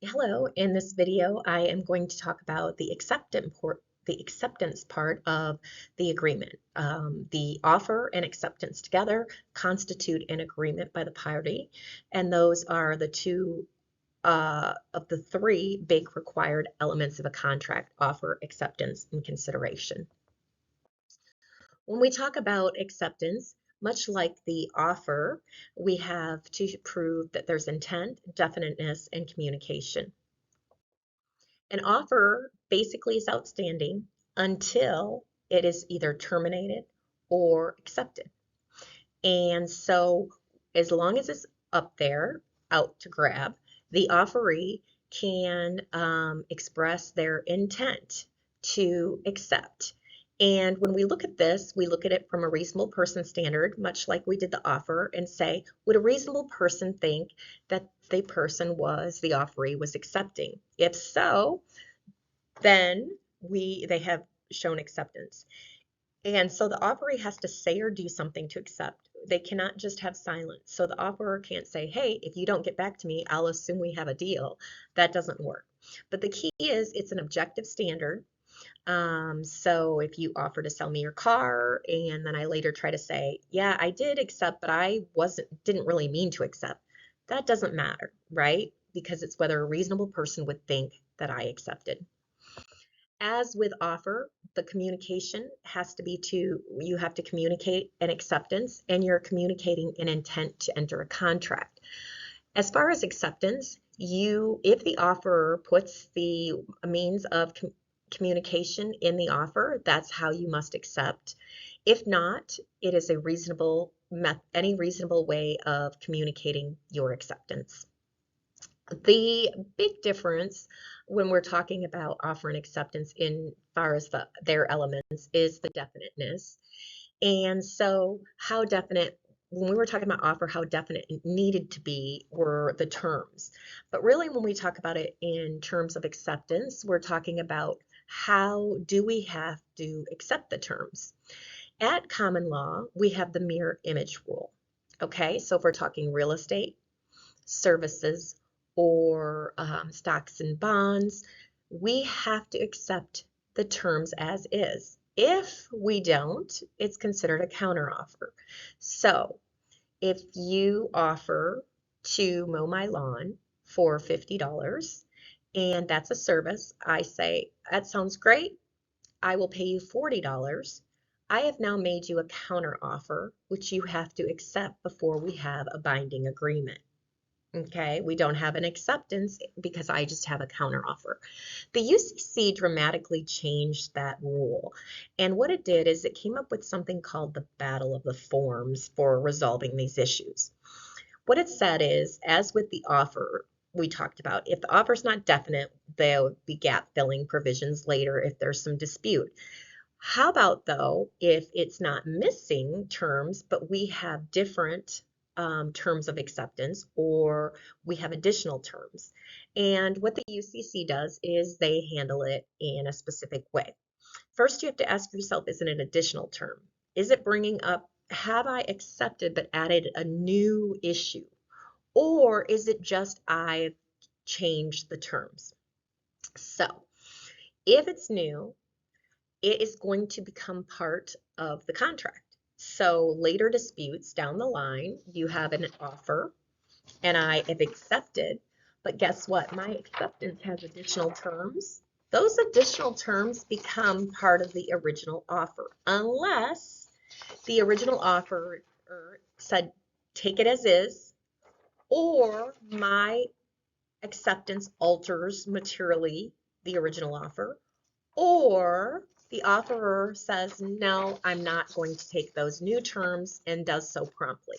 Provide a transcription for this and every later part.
Hello, in this video, I am going to talk about the acceptance part of the agreement. The offer and acceptance together constitute an agreement by the party, and those are the two of the three big required elements of a contract: offer, acceptance, and consideration. When we talk about acceptance, much like the offer, we have to prove that there's intent, definiteness, and communication. An offer basically is outstanding until it is either terminated or accepted. And so, as long as it's up there, out to grab, the offeree can express their intent to accept. And when we look at this, we look at it from a reasonable person standard, much like we did the offer, and say, would a reasonable person think that the offeree was accepting? If so, then they have shown acceptance. And so the offeree has to say or do something to accept. They cannot just have silence. So the offerer can't say, hey, if you don't get back to me, I'll assume we have a deal. That doesn't work. But the key is it's an objective standard. So if you offer to sell me your car and then I later try to say, yeah, I did accept, but I didn't really mean to accept, that doesn't matter, right? Because it's whether a reasonable person would think that I accepted. As with offer, the communication has to be you have to communicate an acceptance and you're communicating an intent to enter a contract. As far as acceptance, if the offerer puts the means of communication in the offer, that's how you must accept. If not, it is any reasonable way of communicating your acceptance. The big difference when we're talking about offer and acceptance in far as their elements is the definiteness. And so how definite, when we were talking about offer, how definite it needed to be were the terms. But really when we talk about it in terms of acceptance, we're talking about how do we have to accept the terms. At common law, we have the mirror image rule. Okay, so if we're talking real estate, services, or stocks and bonds, we have to accept the terms as is. If we don't, it's considered a counteroffer. So if you offer to mow my lawn for $50 and that's a service, I say, that sounds great. I will pay you $40. I have now made you a counteroffer, which you have to accept before we have a binding agreement. Okay, we don't have an acceptance because I just have a counteroffer. The UCC dramatically changed that rule. And what it did is it came up with something called the Battle of the Forms for resolving these issues. What it said is, as with the offer we talked about, if the offer is not definite, there would be gap filling provisions later if there's some dispute. How about though, if it's not missing terms, but we have different terms of acceptance or we have additional terms. And what the UCC does is they handle it in a specific way. First, you have to ask yourself, is it an additional term? Is it bringing up, have I accepted but added a new issue? Or is it just I've changed the terms? So if it's new, it is going to become part of the contract. So later disputes down the line, you have an offer and I have accepted, but guess what? My acceptance has additional terms. Those additional terms become part of the original offer, unless the original offer said, take it as is, or my acceptance alters materially the original offer, or the offerer says, no, I'm not going to take those new terms and does so promptly.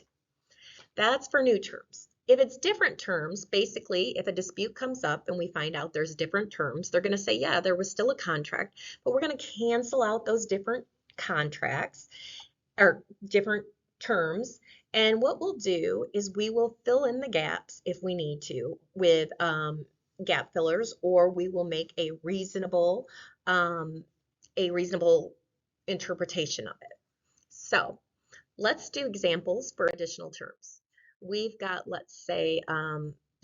That's for new terms. If it's different terms, basically, if a dispute comes up and we find out there's different terms, they're going to say, yeah, there was still a contract, but we're going to cancel out those different contracts or different terms. And what we'll do is we will fill in the gaps if we need to with gap fillers, or we will make um, a reasonable interpretation of it. So let's do examples for additional terms. We've got, let's say,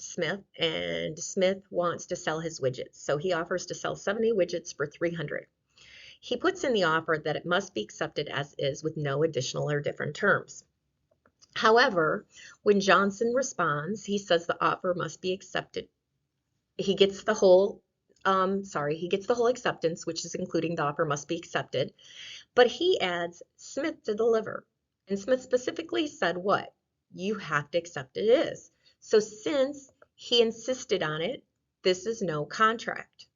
Smith, and Smith wants to sell his widgets. So he offers to sell 70 widgets for 300. He puts in the offer that it must be accepted as is with no additional or different terms. However, when Johnson responds, he says the offer must be accepted. He gets the whole acceptance, which is including the offer must be accepted, but he adds Smith to deliver. And Smith specifically said what? You have to accept it is. So since he insisted on it, this is no contract.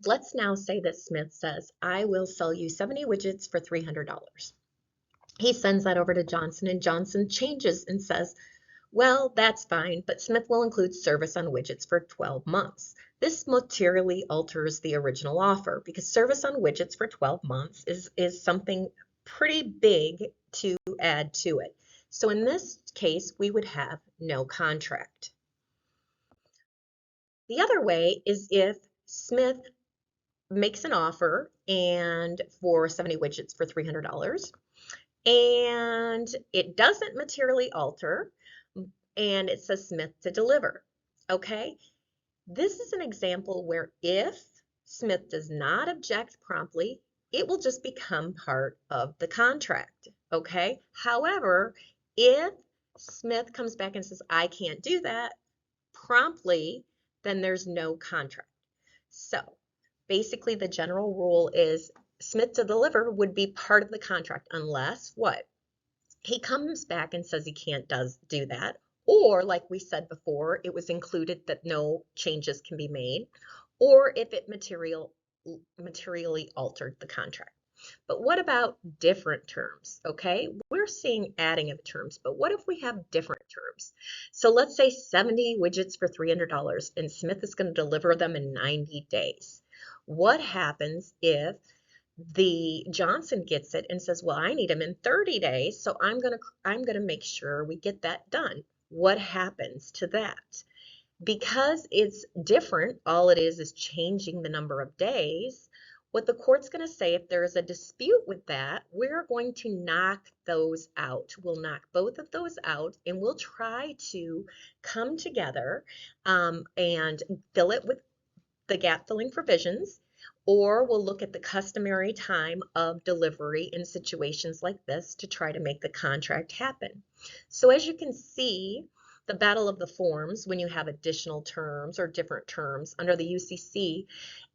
Let's now say that Smith says, I will sell you 70 widgets for $300. He sends that over to Johnson, and Johnson changes and says, well, that's fine, but Smith will include service on widgets for 12 months. This materially alters the original offer because service on widgets for 12 months is something pretty big to add to it. So in this case, we would have no contract. The other way is if Smith makes an offer and for 70 widgets for $300 and it doesn't materially alter and it says Smith to deliver. Okay, this is an example where if Smith does not object promptly, it will just become part of the contract. Okay, however, if Smith comes back and says, I can't do that promptly, then there's no contract. So basically the general rule is Smith to deliver would be part of the contract unless what? He comes back and says he can't do that. Or like we said before, it was included that no changes can be made, or if it materially altered the contract. But what about different terms? Okay, we're seeing adding of terms, but what if we have different terms? So let's say 70 widgets for $300 and Smith is going to deliver them in 90 days. What happens if the Johnson gets it and says, well, I need them in 30 days, so I'm gonna make sure we get that done. What happens to that? Because it's different, all it is changing the number of days. What the court's going to say, if there is a dispute with that, we're going to knock those out. We'll knock both of those out and we'll try to come together and fill it with the gap filling provisions, or we'll look at the customary time of delivery in situations like this to try to make the contract happen. So as you can see, the battle of the forms when you have additional terms or different terms under the UCC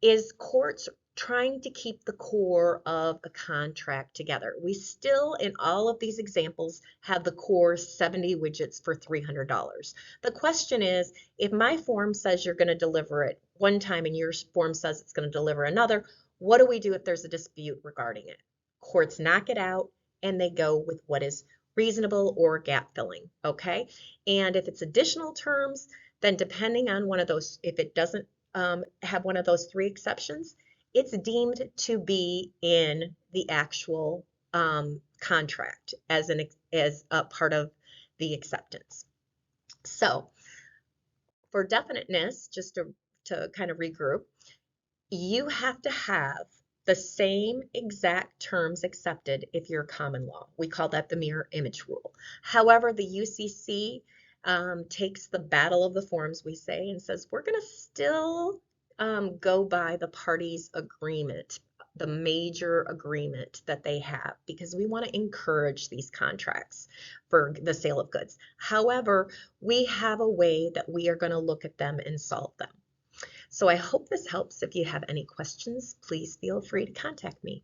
is courts trying to keep the core of a contract together. We still, in all of these examples, have the core 70 widgets for $300. The question is, if my form says you're going to deliver it one time and your form says it's going to deliver another, what do we do if there's a dispute regarding it? Courts knock it out and they go with what is reasonable or gap filling, okay? And if it's additional terms, then depending on one of those, if it doesn't have one of those three exceptions, it's deemed to be in the actual contract as a part of the acceptance. So for definiteness, just to kind of regroup, you have to have the same exact terms accepted if you're common law. We call that the mirror image rule. However, the UCC takes the battle of the forms, we say, and says we're going to still go by the parties' agreement, the major agreement that they have, because we want to encourage these contracts for the sale of goods. However, we have a way that we are going to look at them and solve them. So I hope this helps. If you have any questions, please feel free to contact me.